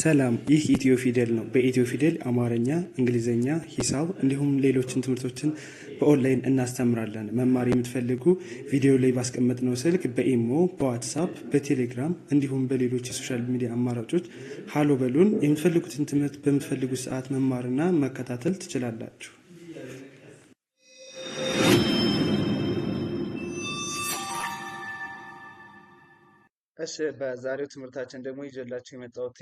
ሰላም፣ ይህ ኢትዮ ፊደል ነው። በኢትዮ ፊደል አማርኛ፣ እንግሊዝኛ፣ ሂሳብ እንዲሁም ሌሎችን ትምህርቶችን በኦንላይን እናስተምራለን። መማር የምትፈልጉ ቪዲዮ ላይ ባስቀመጥነው ስልክ በኢሞ፣ በዋትሳፕ፣ በቴሌግራም እንዲሁም በሌሎች የሶሻል ሚዲያ አማራጮች ሀሎ በሉን። የምትፈልጉትን ትምህርት በምትፈልጉት ሰዓት መማርና መከታተል ትችላላችሁ። እሺ በዛሬው ትምህርታችን ደግሞ ይዤላችሁ የመጣሁት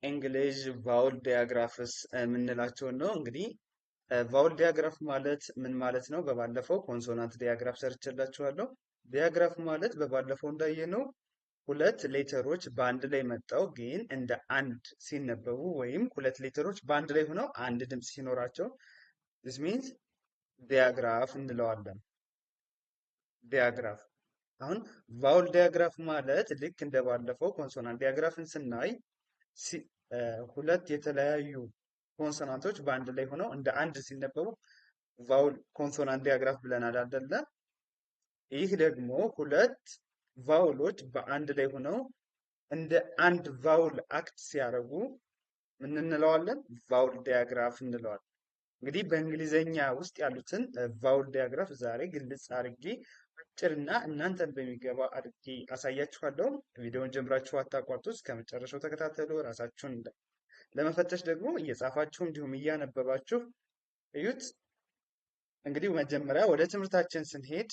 እንግሊዝ ቫውል ዲያግራፍስ የምንላቸውን ነው። እንግዲህ ቫውል ዲያግራፍ ማለት ምን ማለት ነው? በባለፈው ኮንሶናንት ዲያግራፍ ሰርቼላችኋለሁ። ዲያግራፍ ማለት በባለፈው እንዳየነው ሁለት ሌተሮች በአንድ ላይ መጣው ግን እንደ አንድ ሲነበቡ ወይም ሁለት ሌተሮች በአንድ ላይ ሆነው አንድ ድምፅ ሲኖራቸው this means ዲያግራፍ እንለዋለን። ዲያግራፍ አሁን ቫውል ዲያግራፍ ማለት ልክ እንደባለፈው ኮንሶናንት ዲያግራፍን ስናይ ሁለት የተለያዩ ኮንሶናንቶች በአንድ ላይ ሆነው እንደ አንድ ሲነበቡ ቫውል ኮንሶናንት ዲያግራፍ ብለናል አይደለ? ይህ ደግሞ ሁለት ቫውሎች በአንድ ላይ ሆነው እንደ አንድ ቫውል አክት ሲያደርጉ ምን እንለዋለን? ቫውል ዲያግራፍ እንለዋለን። እንግዲህ በእንግሊዘኛ ውስጥ ያሉትን ቫውል ዲያግራፍ ዛሬ ግልጽ አድርጌ አጭርና እናንተን በሚገባ አድርጌ አሳያችኋለሁ። ቪዲዮውን ጀምራችሁ አታቋርጡ፣ እስከ መጨረሻው ተከታተሉ። ራሳችሁን ለመፈተሽ ደግሞ እየጻፋችሁ እንዲሁም እያነበባችሁ እዩት። እንግዲህ መጀመሪያ ወደ ትምህርታችን ስንሄድ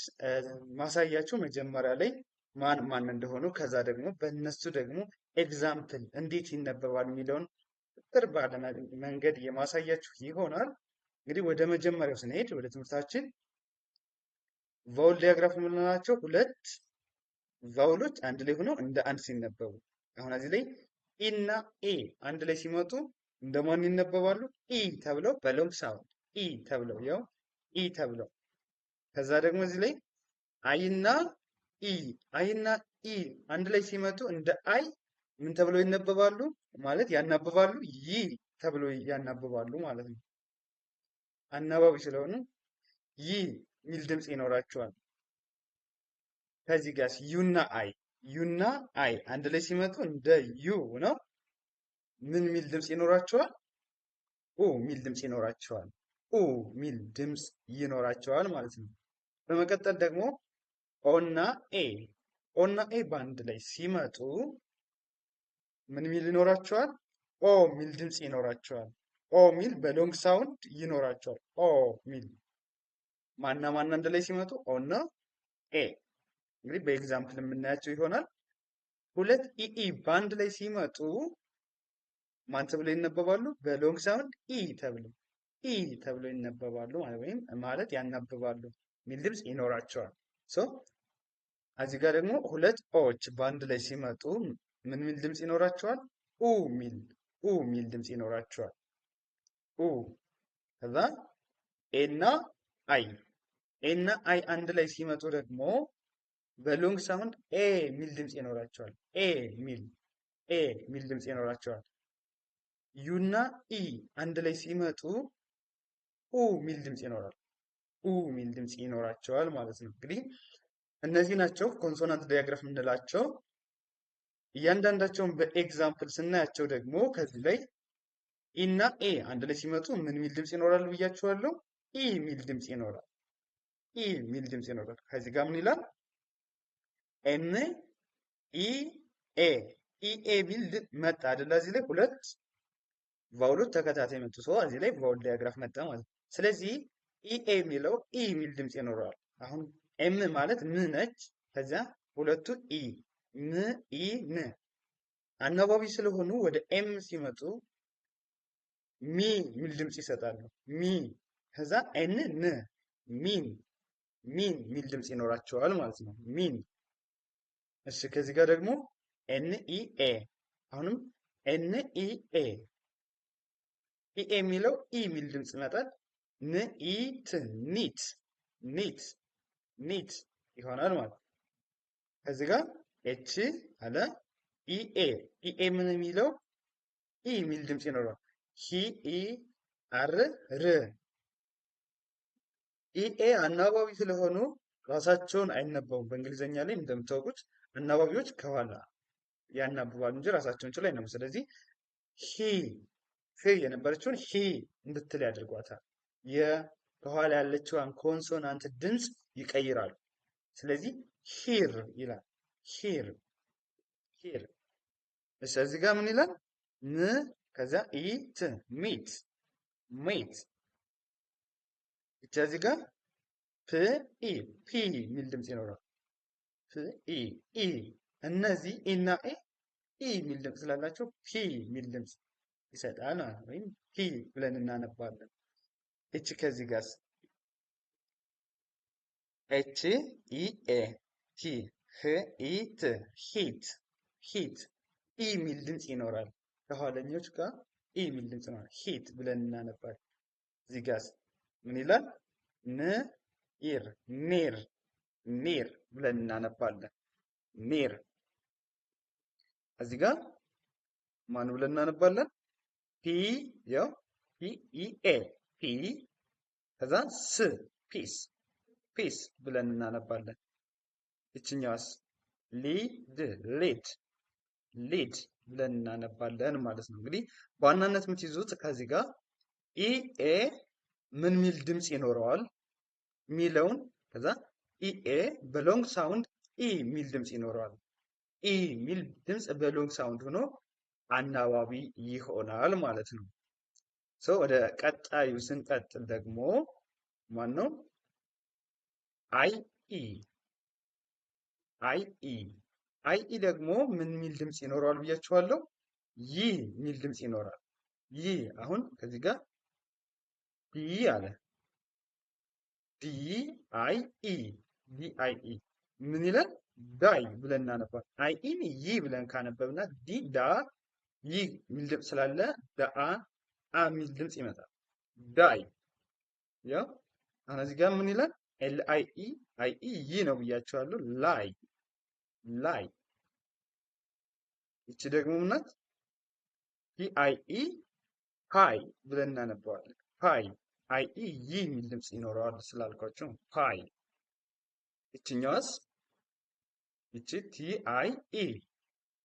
ማሳያችሁ መጀመሪያ ላይ ማን ማን እንደሆኑ ከዛ ደግሞ በእነሱ ደግሞ ኤግዛምፕል እንዴት ይነበባል የሚለውን ጥር ባለ መንገድ የማሳያችሁ ይሆናል። እንግዲህ ወደ መጀመሪያው ስንሄድ ወደ ትምህርታችን ቫውል ዲያግራፍ የምንላቸው ሁለት ቫውሎች አንድ ላይ ሆነው እንደ አንድ ሲነበቡ፣ አሁን እዚህ ላይ ኢ እና ኤ አንድ ላይ ሲመጡ እንደማን ይነበባሉ? ኢ ተብለው በሎንግ ሳውንድ ኢ ተብለው ያው ኢ ተብለው። ከዛ ደግሞ እዚህ ላይ አይና አይና ኢ አንድ ላይ ሲመጡ እንደ አይ ምን ተብለው ይነበባሉ? ማለት ያናብባሉ? ይ ተብለው ያናብባሉ ማለት ነው። አናባቢ ስለሆኑ ይ ሚል ድምፅ ይኖራቸዋል። ከዚህ ጋር ዩና አይ አንድ ላይ ሲመጡ እንደ ዩ ነው። ምን ሚል ድምፅ ይኖራቸዋል? ኡ ሚል ድምፅ ይኖራቸዋል። ኡ ሚል ድምፅ ይኖራቸዋል ማለት ነው። በመቀጠል ደግሞ ኦና ኤ በአንድ ላይ ሲመጡ ምን ሚል ይኖራቸዋል? ኦ ሚል ድምፅ ይኖራቸዋል። ኦ ሚል በሎንግ ሳውንድ ይኖራቸዋል። ኦ ሚል ማና አንድ ላይ ሲመጡ ኦ እና ኤ። እንግዲህ በኤግዛምፕል የምናያቸው ይሆናል። ሁለት ኢኢ በአንድ ላይ ሲመጡ ማን ተብለው ይነበባሉ? በሎንግ ሳውንድ ኢ ተብለው ይነበባሉ ወይም ማለት ያናብባሉ ሚል ድምፅ ይኖራቸዋል። ሶ እዚህ ጋር ደግሞ ሁለት ኦዎች በአንድ ላይ ሲመጡ ምን ሚል ድምፅ ይኖራቸዋል? ኡ ሚል ድምፅ ይኖራቸዋል። ኡ ከዛ ኤና አይ አንድ ላይ ሲመጡ ደግሞ በሎንግ ሳውንድ ኤ ሚል ድምፅ ይኖራቸዋል። ኤ ሚል ድምፅ ይኖራቸዋል። ዩና ኢ አንድ ላይ ሲመጡ ኡ ሚል ድምፅ ይኖራል። ኡ ሚል ድምፅ ይኖራቸዋል ማለት ነው። እንግዲህ እነዚህ ናቸው ኮንሶናንት ዲያግራፍ የምንላቸው። እያንዳንዳቸውን በኤግዛምፕል ስናያቸው ደግሞ ከዚህ ላይ ኢ እና ኤ አንድ ላይ ሲመጡ ምን ሚል ድምፅ ይኖራል ብያችኋለሁ? ኢ ሚል ድምፅ ይኖራል። ኢ ሚል ድምፅ ይኖራል። ከዚህ ጋር ምን ይላል? ኤም ኢ ኤ ሚል መጣ አይደለ? እዚህ ላይ ሁለት ቫውሎች ተከታታይ መጡ። ሰው እዚህ ላይ ቫውል ዲያግራፍ መጣ ማለት ነው። ስለዚህ ኤ የሚለው ኢ ሚል ድምፅ ይኖረዋል። አሁን ኤም ማለት ም ነች። ከዚያ ሁለቱ ኢ ም ኢ ን አናባቢ ስለሆኑ ወደ ኤም ሲመጡ ሚ ሚል ድምፅ ይሰጣሉ። ሚ ከዛ ኤን ን ሚን ሚል ድምፅ ይኖራቸዋል ማለት ነው። ሚን። እሺ ከዚህ ጋር ደግሞ ኤን ኢ ኤ አሁንም ኤን ኢ ኤ የሚለው ኢ ሚል ድምፅ ይመጣል። ን ኢ ት ኒት ይሆናል ማለት ነው። ከዚህ ጋር ኤች አለ ኢኤ ምን የሚለው ኢ ሚል ድምፅ ይኖረዋል። ሂ ኢ አር ር ኢኤ አናባቢ ስለሆኑ ራሳቸውን አይነበቡም። በእንግሊዝኛ ላይ እንደምታውቁት አናባቢዎች ከኋላ ያናብባሉ እንጂ ራሳቸውን ችለው አይነበቡም። ስለዚህ ሂ ህ የነበረችውን ሂ እንድትል ያደርጓታል። ከኋላ ያለችዋን ኮንሶናንት ድምፅ ይቀይራሉ። ስለዚህ ሂር ይላል። ሂር ሂር። እሺ እዚህ ጋር ምን ይላል? ም ከዚያ ኢት ሚት ሚት። ብቻ እዚህ ጋር ፕ ኢ ፒ የሚል ድምፅ ይኖራል። ፕ ኢ ኢ። እነዚህ ኢ እና ኤ ኢ የሚል ድምፅ ስላላቸው ፒ የሚል ድምፅ ይሰጣል ወይም ፒ ብለን እናነባለን። እች ከዚህ ጋር ኤች ኢ ኤ ቲ ህ ኢ ት ሂት ሂት ኢ የሚል ድምፅ ይኖራል። ከኋለኞች ጋር ኢ የሚል ድምፅ ነው። ሂት ብለን እናነባለን። እዚህ ጋር ምን ይላል? ን ኢር ኔር ኔር ብለን እናነባለን። ኔር። እዚህ ጋር ማን ብለን እናነባለን? ፒ ያው ፒ ኢ ኤ ፒ ከዛ ስ ፒስ ፒስ ብለን እናነባለን። ይችኛዋስ ሊድ ሊድ ሊድ ብለን እናነባለን ማለት ነው። እንግዲህ በዋናነት የምትይዙት ከዚህ ጋር ኢኤ ምን ሚል ድምፅ ይኖረዋል ሚለውን ከዛ ኢኤ በሎንግ ሳውንድ ኢ ሚል ድምፅ ይኖረዋል። ኢ ሚል ድምፅ በሎንግ ሳውንድ ሆኖ አናባቢ ይሆናል ማለት ነው። ሰው ወደ ቀጣዩ ስንቀጥል ደግሞ ማን ነው? አይ ኢ አይ ኢ አይ ኢ ደግሞ ምን ሚል ድምፅ ይኖረዋል ብያችኋለሁ? ይ ሚል ድምፅ ይኖራል። ይ አሁን ከዚህ ጋር ዲ አለ ዲ አይ ኢ ዲ አይ ኢ ምን ይላል? ዳይ ብለን እናነባል። አይ ኢን ይ ብለን ካነበብና ዲ ዳ ይ ሚል ድምፅ ስላለ ዳአ አ ሚል ድምፅ ይመጣል። ዳይ ያው አሁን እዚህ ጋር ምን ይላል? ኤል አይ ኢ ይ ነው ብያችኋለሁ። ላይ ላይ። ይቺ ደግሞ ምናት? ፒ አይ ኢ ፓይ ብለን እናነባዋለን። ፓይ አይ ኢ ይ የሚል ድምፅ ይኖረዋል ስላልኳቸው ፓይ። ይችኛዋስ? ይቺ ቲ አይ ኢ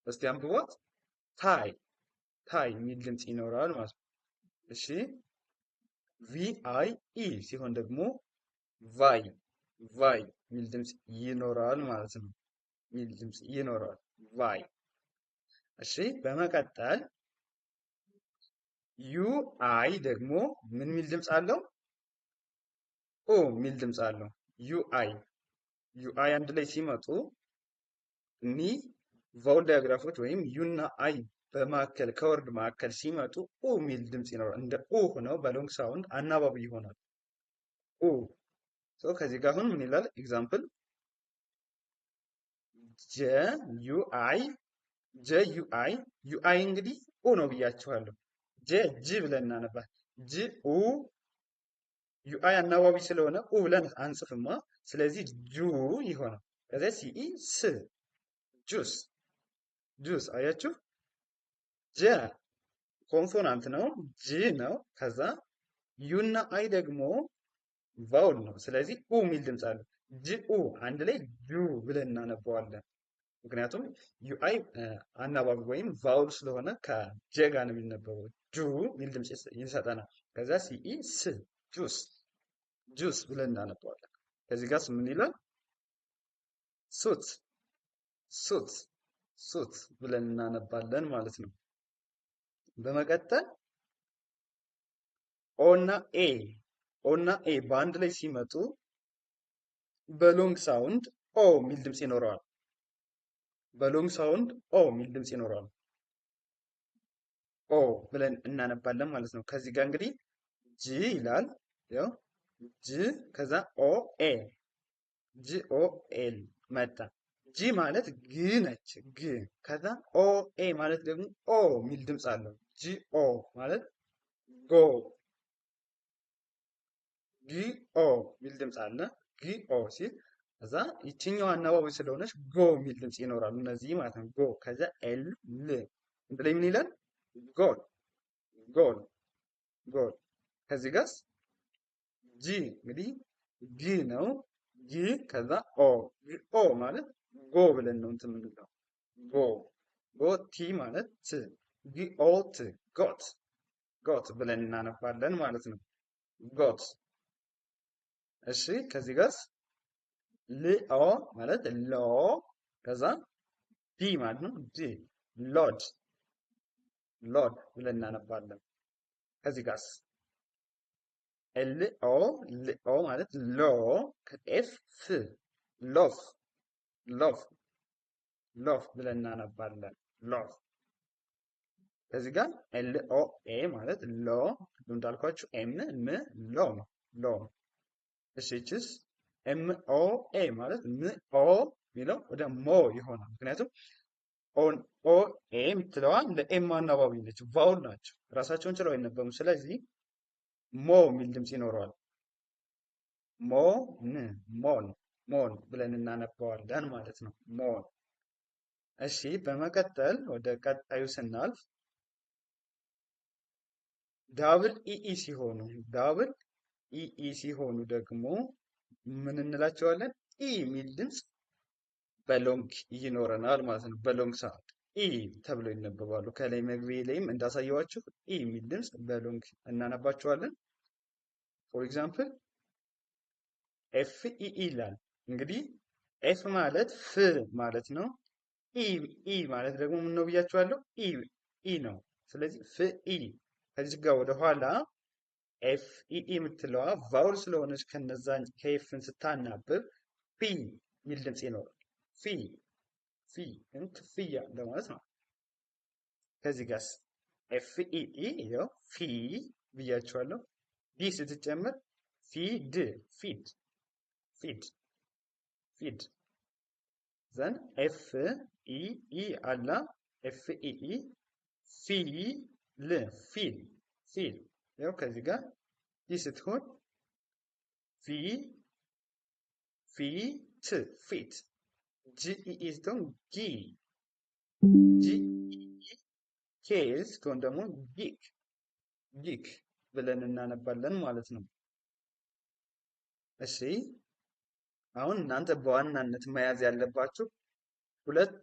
እስቲ አንብቧት። ታይ ታይ የሚል ድምፅ ይኖረዋል ማለት ነው። እሺ ቪ አይ ኢ ሲሆን ደግሞ ቫይ ቫይ የሚል ድምፅ ይኖረዋል ማለት ነው። የሚል ድምፅ ይኖረዋል ቫይ። እሺ በመቀጠል ዩ አይ ደግሞ ምን ሚል ድምፅ አለው? ኦ ሚል ድምፅ አለው። ዩ አይ አንድ ላይ ሲመጡ እኒህ ቫውል ዳያግራፎች ወይም ዩና አይ በማዕከል ከወርድ ማዕከል ሲመጡ ኡ ሚል ድምፅ ይኖራል። እንደ ኡ ሆነው በሎንግ ሳውንድ አናባቢ ይሆናል። ኡ ከዚህ ጋር አሁን ምን ይላል? ኤግዛምፕል ጀ ዩ አይ እንግዲህ ኡ ነው ብያችኋለሁ። ጀ ጅ ብለን እናነባል። ጅ ኡ ዩ አይ አናባቢ ስለሆነ ኡ ብለን አንጽፍማ። ስለዚህ ጁ ይሆናል። ከዚያ ሲኢ ስ ጁስ ጁስ። አያችሁ? ጀ ኮንሶናንት ነው፣ ጅ ነው። ከዛ ዩና አይ ደግሞ ቫውል ነው። ስለዚህ ኡ የሚል ድምፅ አለ። ጅ ኡ አንድ ላይ ጁ ብለን እናነበዋለን። ምክንያቱም ዩአይ አናባቢ ወይም ቫውል ስለሆነ ከጀ ጋር ነው የሚነበበው። ጁ የሚል ድምፅ ይሰጠናል። ከዛ ሲኢ ስ ጁስ ጁስ ብለን እናነበዋለን። ከዚህ ጋር ምን ይላል? ሱት ሱት ሱት ብለን እናነባለን ማለት ነው። በመቀጠል ኦና ኤ በአንድ ላይ ሲመጡ በሎንግ ሳውንድ ኦ የሚል ድምፅ ይኖረዋል። በሎንግ ሳውንድ ኦ የሚል ድምፅ ይኖረዋል። ኦ ብለን እናነባለን ማለት ነው። ከዚህ ጋር እንግዲህ ጂ ይላል። ያው ጂ ከዛ ኦ ኤ ጂ ኦ ኤል መጣ። ጂ ማለት ግ ነች፣ ግ። ከዛ ኦ ኤ ማለት ደግሞ ኦ የሚል ድምፅ አለው። ጂ ኦ ማለት ጎ ጊ ኦ የሚል ድምፅ አለ። ጊ ኦ ሲል ከዛ ይችኛዋ አናባቢ ስለሆነች ጎ የሚል ድምፅ ይኖራል። እነዚህ ማለት ነው። ጎ ከዛ ኤል ል እንት ላይ ምን ይላል? ጎል ጎል ጎል። ከዚህ ጋርስ ጂ እንግዲህ ጊ ነው። ጊ ከዛ ኦ ኦ ማለት ጎ ብለን ነው እንትን የምንለው። ጎ ጎ ቲ ማለት ት ጊ ኦ ት ጎት ጎት ብለን እናነባለን ማለት ነው። ጎት። እሺ ከዚህ ጋር ልኦ ማለት ሎ ከዛ ዲ ማለት ነው። ዲ ሎድ ሎድ ብለን እናነባለን። ከዚህ ጋር ኤልኦ ልኦ ማለት ሎ ከኤፍ ፍ ሎፍ ሎፍ ሎፍ ብለን እናነባለን። ሎፍ። ከዚህ ጋር ኤልኦ ኤ ማለት ሎ እንዳልኳችሁ ኤም ም ሎ ሎ። እሺ እቺስ ኤም ኦ ኤ ማለት ም ኦ የሚለው ወደ ሞ ይሆናል። ምክንያቱም ኦ ኤ የምትለዋ ለኤም አናባቢ ነች፣ ቫውል ናቸው፣ ራሳቸውን ችለው አይነበቡም። ስለዚህ ሞ የሚል ድምፅ ይኖረዋል። ሞ ን ሞን ሞን ብለን እናነባዋለን ማለት ነው። ሞን። እሺ በመቀጠል ወደ ቀጣዩ ስናልፍ ዳብል ኢኢ ሲሆኑ ዳብል ኢኢ ሲሆኑ ደግሞ ምን እንላቸዋለን? ኢ የሚል ድምፅ በሎንግ ይኖረናል ማለት ነው። በሎንግ ሳውንድ ኢ ተብለው ይነበባሉ። ከላይ መግቢያ ላይም እንዳሳየዋችሁ ኢ የሚል ድምፅ በሎንግ እናነባቸዋለን። ፎር ኤግዛምፕል ኤፍ ኢ ይላል። እንግዲህ ኤፍ ማለት ፍ ማለት ነው። ኢ ማለት ደግሞ ምን ነው ብያችኋለሁ? ኢ ነው። ስለዚህ ፍ ኢ ከዚህ ጋር ወደ ኋላ ኤፍ ኢ የምትለዋ ቫውል ስለሆነች ከነዛ ከኤፍን ስታናብብ ፊ የሚል ድምፅ ይኖራል። ፊ ፊ ክፍያ እንደማለት ነው። ከዚህ ጋርስ ኤፍ ኢ ኢ ያው ፊ ብያችኋለሁ። ዲ ስትጨምር ፊድ ፊድ ፊድ ፊድ ዘን ኤፍ ኢ ኢ አላ ኤፍ ኢ ኢ ፊል ፊል ፊል ያው ከዚህ ጋር ዲ ስትሆን ፊ ፊት ፊት ጂ ኢ ስትሆን ጊ ጂ ኬ ስትሆን ደግሞ ጊክ ጊክ ብለን እናነባለን ማለት ነው። እሺ አሁን እናንተ በዋናነት መያዝ ያለባችሁ ሁለት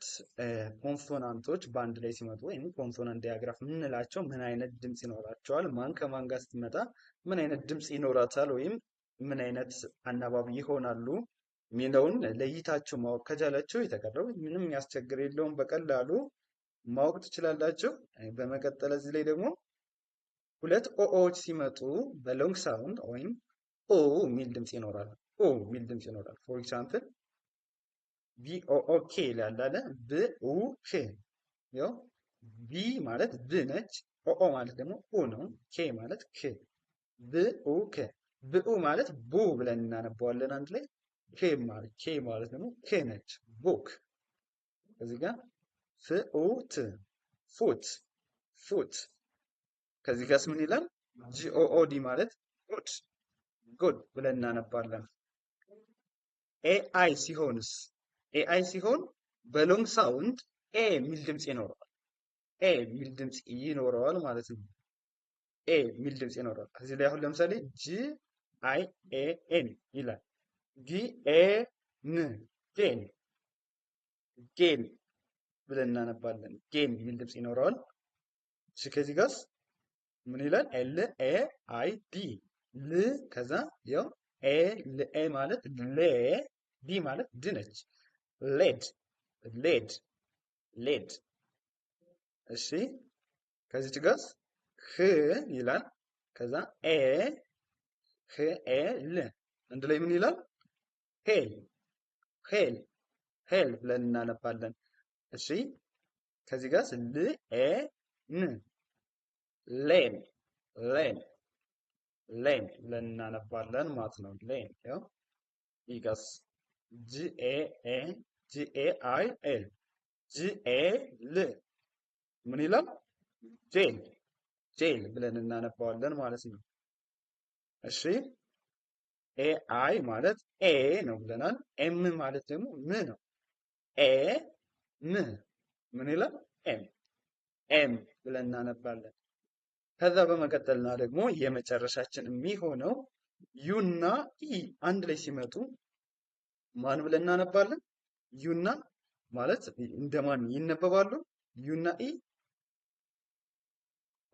ኮንሶናንቶች በአንድ ላይ ሲመጡ ወይም ኮንሶናንት ዲያግራፍ የምንላቸው ምን አይነት ድምፅ ይኖራቸዋል፣ ማን ከማን ጋር ስትመጣ ምን አይነት ድምፅ ይኖራታል፣ ወይም ምን አይነት አናባቢ ይሆናሉ የሚለውን ለይታችሁ ማወቅ ከቻላችሁ የተቀረው ምንም ያስቸግር የለውም፣ በቀላሉ ማወቅ ትችላላችሁ። በመቀጠል እዚህ ላይ ደግሞ ሁለት ኦዎች ሲመጡ በሎንግ ሳውንድ ወይም ኦ የሚል ድምፅ ይኖራል። ኦ የሚል ድምፅ ይኖራል። ፎር ኤግዛምፕል ቢኦኦኬ ይላል አለ ብኡ ክ ያው ቢ ማለት ብ ነች። ኦኦ ማለት ደግሞ ኡ ነው። ኬ ማለት ክ ብኡ ክ ብኡ ማለት ቡ ብለን እናነባዋለን አንድ ላይ። ኬ ማለት ደግሞ ክ ነች። ቡክ። ከዚህ ጋር ፍኡት ፉት ፉት። ከዚህ ጋርስ ምን ይላል? ጂኦኦዲ ማለት ጉድ ጉድ ብለን እናነባለን። ኤአይ ሲሆንስ ኤአይ ሲሆን በሎንግ ሳውንድ ኤ የሚል ድምፅ ይኖረዋል። ኤ የሚል ድምፅ ይኖረዋል ማለት ነው። ኤ የሚል ድምፅ ይኖረዋል። ከዚህ ላይ አሁን ለምሳሌ ጂ አይ ኤ ኤን ይላል። ጂ ኤ ን ጌን ጌን ብለን እናነባለን። ጌን የሚል ድምፅ ይኖረዋል። እሺ ከዚህ ጋርስ ምን ይላል? ኤል ኤ አይ ዲ ል ከዛ ያው ኤ ል ኤ ማለት ሌ ዲ ማለት ድ ነች። ሌድ ሌድ ሌድ። እሺ ከዚች ጋርስ ህ ይላል። ከዛ ኤ ህ ኤ ል አንድ ላይ ምን ይላል? ሄል ሄል ሄል ብለን እናነባለን። እሺ ከዚህ ጋርስ ል ኤ ን ሌን ሌን ሌን ብለን እናነባለን ማለት ነው። ሌን ያው ይጋስ ጂኤኤ ጂኤአይ ኤል ጂኤ ል ምን ይላል? ጄል ጄል ብለን እናነባዋለን ማለት ነው። እሺ ኤአይ ማለት ኤ ነው ብለናል። ኤም ማለት ደግሞ ም ነው። ኤ ም ምን ይላል? ኤም ኤም ብለን እናነባለን። ከዛ በመቀጠልና ደግሞ የመጨረሻችን የሚሆነው ዩና ኢ አንድ ላይ ሲመጡ ማን ብለን እናነባለን? ዩና ማለት እንደማን ይነበባሉ? ዩና ኢ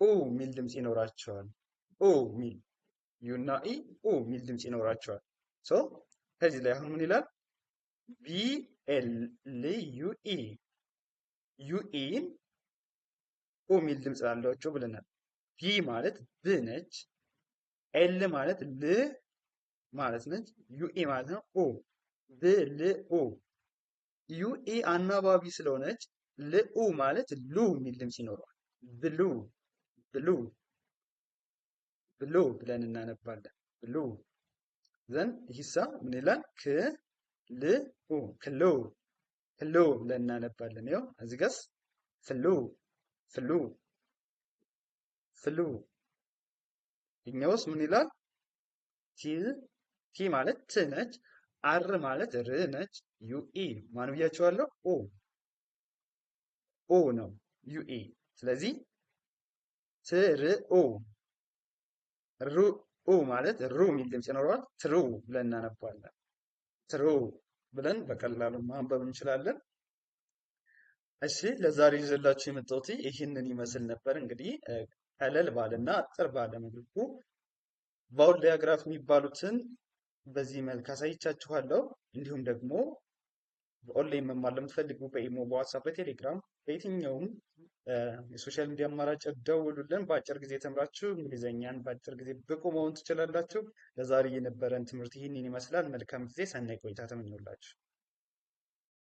ኡ የሚል ድምፅ ይኖራቸዋል። ኡ ሚል ዩ እና ኢ ኡ የሚል ድምፅ ይኖራቸዋል። ሶ ከዚህ ላይ አሁን ምን ይላል? ቢ ኤል ዩ ኢ ዩኢን ኡ የሚል ድምፅ አላቸው ብለናል። ቢ ማለት ብ ነች። ኤል ማለት ል ማለት ነች። ዩኢ ማለት ነው ኡ ብ ል ኡ ዩኢ አናባቢ ስለሆነች ልኡ ማለት ሉ የሚል ድምፅ ይኖረዋል። ብሉ ብሉ ብሉ ብለን እናነባለን። ብሉ ዘንድ ሂሳ ምን ይላል? ክ ል ኡ ክሉ ክሉ ብለን እናነባለን። ያው እዚህ ጋስ ፍሉ ፍሉ ፍሉ እኛውስ ምን ይላል? ቲ ቲ ማለት ት ነች። አር ማለት ር ነች። ዩኢ ማን ብያቸዋለሁ? ኦ ኦ ነው ዩኢ። ስለዚህ ትርኡ ሩ ማለት ሩ የሚል ድምፅ ይኖረዋል። ትሩ ብለን እናነባለን። ትሩ ብለን በቀላሉ ማንበብ እንችላለን። እሺ ለዛሬ ይዤላችሁ የመጣሁት ይህንን ይመስል ነበር። እንግዲህ ቀለል ባለና አጠር ባለ መልኩ ቫውል ዳያግራፍ የሚባሉትን በዚህ መልክ አሳይቻችኋለሁ። እንዲሁም ደግሞ በኦንላይን መማር ለምትፈልጉ በኢሞ፣ በዋትሳፕ፣ በቴሌግራም በየትኛውም የሶሻል ሚዲያ አማራጭ ደውሉልን። በአጭር ጊዜ ተምራችሁ እንግሊዘኛን በአጭር ጊዜ ብቁ መሆን ትችላላችሁ። ለዛሬ የነበረን ትምህርት ይህንን ይመስላል። መልካም ጊዜ፣ ሰናይ ቆይታ ተመኘሁላችሁ።